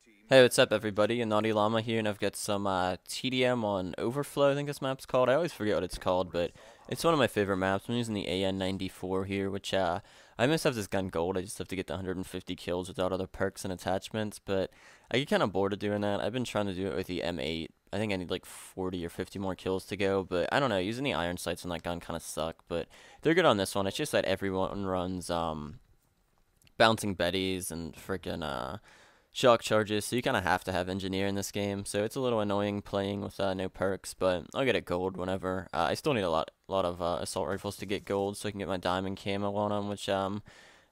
Hey, what's up, everybody? A Naughty Llama here, and I've got some TDM on Overflow. I think this map's called. I always forget what it's called, but it's one of my favorite maps. I'm using the AN94 here, which I must have this gun gold. I just have to get the 150 kills without other perks and attachments, but I get kind of bored of doing that. I've been trying to do it with the M8. I think I need like 40 or 50 more kills to go, but I don't know. Using the iron sights on that gun kind of suck, but they're good on this one. It's just that everyone runs bouncing betties and freaking shock charges, so you kind of have to have engineer in this game. So it's a little annoying playing with no perks, but I'll get it gold whenever. I still need a lot of assault rifles to get gold, so I can get my diamond camo on them, which I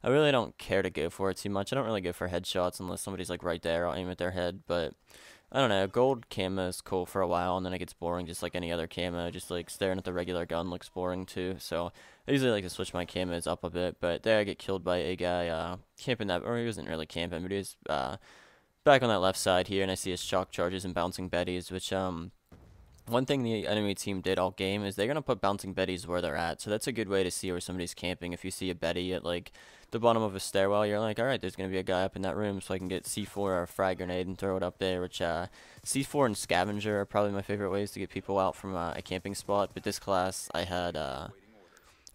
really don't care to go for it too much. I don't really go for headshots unless somebody's like right there. I'll aim at their head, but I don't know. Gold camo is cool for a while, and then it gets boring, just like any other camo. Just like staring at the regular gun looks boring too. So I usually like to switch my camos up a bit. But there, I get killed by a guy camping that, or he wasn't really camping, but he was back on that left side here, and I see his shock charges and bouncing betties, which one thing the enemy team did all game is they're going to put bouncing betties where they're at. So that's a good way to see where somebody's camping. If you see a betty at like the bottom of a stairwell, you're like, alright, there's going to be a guy up in that room, so I can get C4 or a frag grenade and throw it up there, which C4 and scavenger are probably my favorite ways to get people out from a camping spot. But this class, I had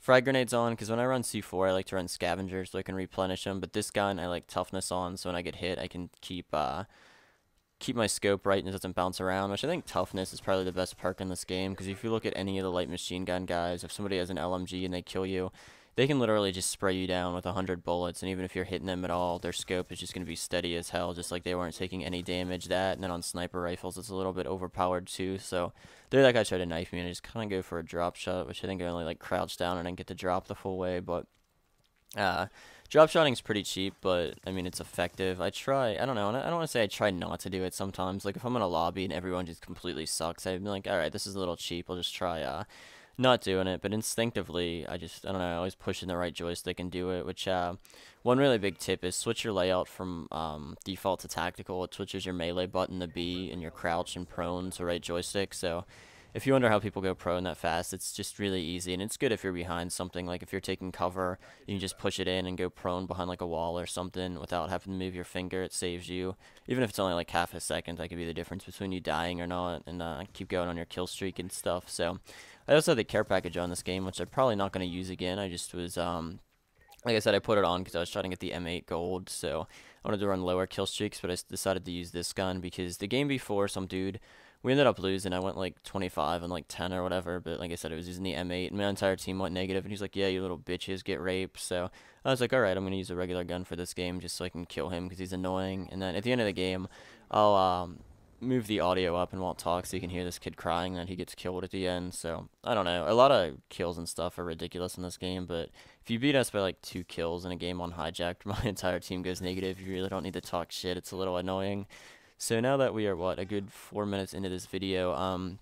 frag grenades on, because when I run C4, I like to run scavenger so I can replenish them. But this gun, I like toughness on, so when I get hit, I can keep my scope right and it doesn't bounce around, which I think toughness is probably the best perk in this game, because if you look at any of the light machine gun guys, if somebody has an LMG and they kill you, they can literally just spray you down with 100 bullets, and even if you're hitting them at all, their scope is just going to be steady as hell, just like they weren't taking any damage. That, and then on sniper rifles, it's a little bit overpowered too, so there that guy tried to knife me, and I just kind of go for a drop shot, which I think I only like crouch down and then get to drop the full way, but uh, drop shotting's pretty cheap, but I mean it's effective. I don't know, I don't want to say I try not to do it sometimes. Like if I'm in a lobby and everyone just completely sucks, I'd be like, all right, this is a little cheap. I'll just try not doing it. But instinctively, I don't know, I always push in the right joystick and do it. Which one really big tip is switch your layout from default to tactical. It switches your melee button to B and your crouch and prone to right joystick. So if you wonder how people go prone that fast, it's just really easy, and it's good if you're behind something. Like if you're taking cover, you can just push it in and go prone behind like a wall or something without having to move your finger. It saves you, even if it's only like half a second. That could be the difference between you dying or not, and keep going on your kill streak and stuff. So I also have the care package on this game, which I'm probably not going to use again. I just was like I said, I put it on because I was trying to get the M8 gold, so I wanted to run lower kill streaks, but I decided to use this gun because the game before, some dude, we ended up losing. I went like 25 and like 10 or whatever, but like I said, I was using the M8, and my entire team went negative, and he's like, yeah, you little bitches, get raped. So I was like, alright, I'm going to use a regular gun for this game just so I can kill him because he's annoying, and then at the end of the game, I'll move the audio up and won't talk so you can hear this kid crying that he gets killed at the end. So I don't know, a lot of kills and stuff are ridiculous in this game, but if you beat us by like 2 kills in a game on hijacked, my entire team goes negative. You really don't need to talk shit. It's a little annoying. So now that we are what, a good 4 minutes into this video, I'm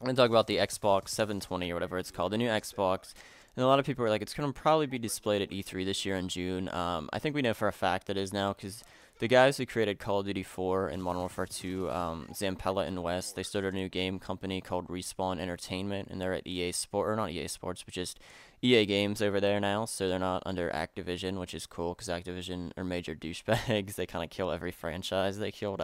gonna talk about the Xbox 720 or whatever it's called, the new Xbox. And a lot of people are like, it's gonna probably be displayed at E3 this year in June. I think we know for a fact that is now, because the guys who created Call of Duty 4 and Modern Warfare 2, Zampella and West, they started a new game company called Respawn Entertainment, and they're at EA Sport, or not EA Sports, but just EA Games over there now, so they're not under Activision, which is cool, because Activision are major douchebags. They kind of kill every franchise. They killed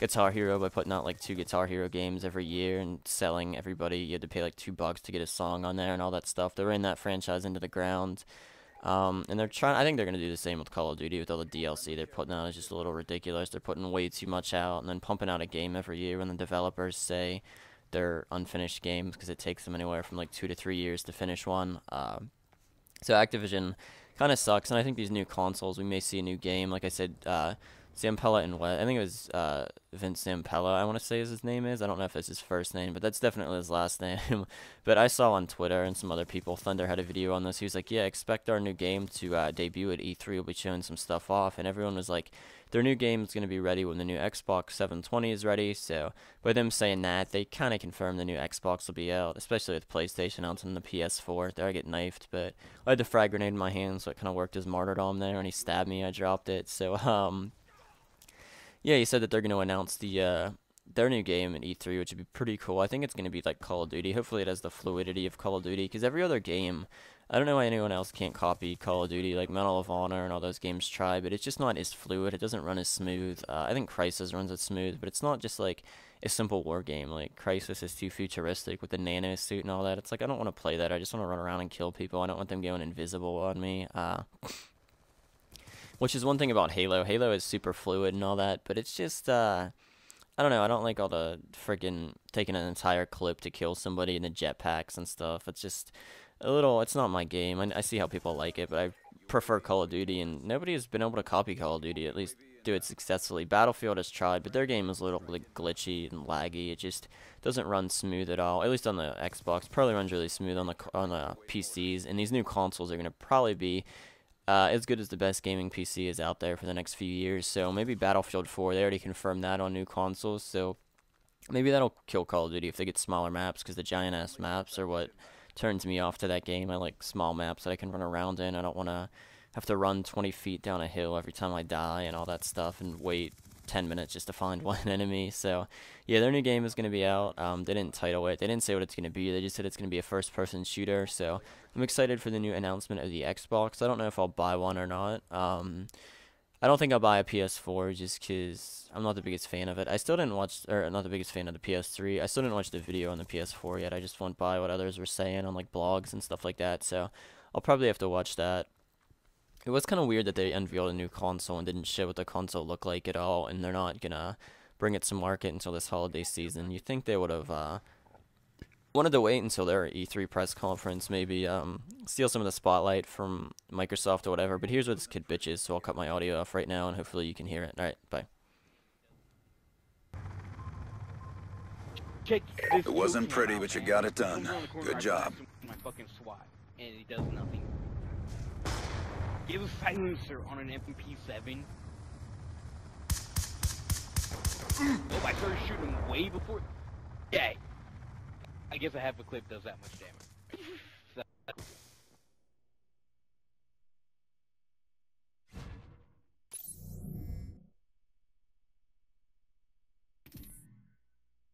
Guitar Hero by putting out like 2 Guitar Hero games every year and selling everybody. You had to pay like $2 to get a song on there and all that stuff. They ran that franchise into the ground. And they're trying, I think they're going to do the same with Call of Duty with all the DLC they're putting out. It's just a little ridiculous. They're putting way too much out and then pumping out a game every year when the developers say they're unfinished games because it takes them anywhere from like 2 to 3 years to finish one. So Activision kind of sucks, and I think these new consoles, we may see a new game. Like I said, Zampella and what? I think it was Vince Zampella, I want to say his name is. I don't know if it's his first name, but that's definitely his last name. But I saw on Twitter and some other people, Thunder had a video on this. He was like, yeah, expect our new game to debut at E3. We'll be showing some stuff off. And everyone was like, their new game is going to be ready when the new Xbox 720 is ready. So by them saying that, they kind of confirm the new Xbox will be out, especially with PlayStation out on the PS4. There I get knifed, but I had the frag grenade in my hand, so it kind of worked as martyrdom there. And he stabbed me, I dropped it. So, yeah, he said that they're going to announce their new game in E3, which would be pretty cool. I think it's going to be like Call of Duty. Hopefully it has the fluidity of Call of Duty, because every other game I don't know why anyone else can't copy Call of Duty, like Medal of Honor and all those games try, but it's just not as fluid. It doesn't run as smooth. I think Crysis runs it smooth, but it's not just like a simple war game. Like Crysis is too futuristic with the nano suit and all that. It's like I don't want to play that. I just want to run around and kill people. I don't want them going invisible on me. Which is one thing about Halo. Halo is super fluid and all that, but it's just I don't know. I don't like all the freaking taking an entire clip to kill somebody in the jetpacks and stuff. It's just a little. It's not my game. I see how people like it, but I prefer Call of Duty, and nobody has been able to copy Call of Duty. At least do it successfully. Battlefield has tried, but their game is a little like glitchy and laggy. It just doesn't run smooth at all. At least on the Xbox, probably runs really smooth on the PCs. And these new consoles are gonna probably be as good as the best gaming PC is out there for the next few years. So maybe Battlefield 4, they already confirmed that on new consoles. So maybe that'll kill Call of Duty if they get smaller maps, because the giant-ass maps are what turns me off to that game. I like small maps that I can run around in. I don't want to have to run 20 feet down a hill every time I die and all that stuff and wait 10 minutes just to find one enemy. So yeah, their new game is going to be out. They didn't title it. They didn't say what it's going to be. They just said it's going to be a first-person shooter. So I'm excited for the new announcement of the Xbox. I don't know if I'll buy one or not. I don't think I'll buy a PS4 just because I'm not the biggest fan of it. I still didn't watch, or not the biggest fan of the PS3. I still didn't watch the video on the PS4 yet. I just went by what others were saying on like blogs and stuff like that. So I'll probably have to watch that. It was kind of weird that they unveiled a new console and didn't show what the console looked like at all, and they're not gonna bring it to market until this holiday season. You'd think they would have wanted to wait until their E3 press conference, maybe steal some of the spotlight from Microsoft or whatever. But here's what this kid bitches, so I'll cut my audio off right now, and hopefully you can hear it. All right, bye. It wasn't pretty, but you got it done. Good job. My fucking SWAT, and it does nothing. Give a silencer on an MP7. Oh, I started shooting way before. Yeah. I guess a half a clip does that much damage.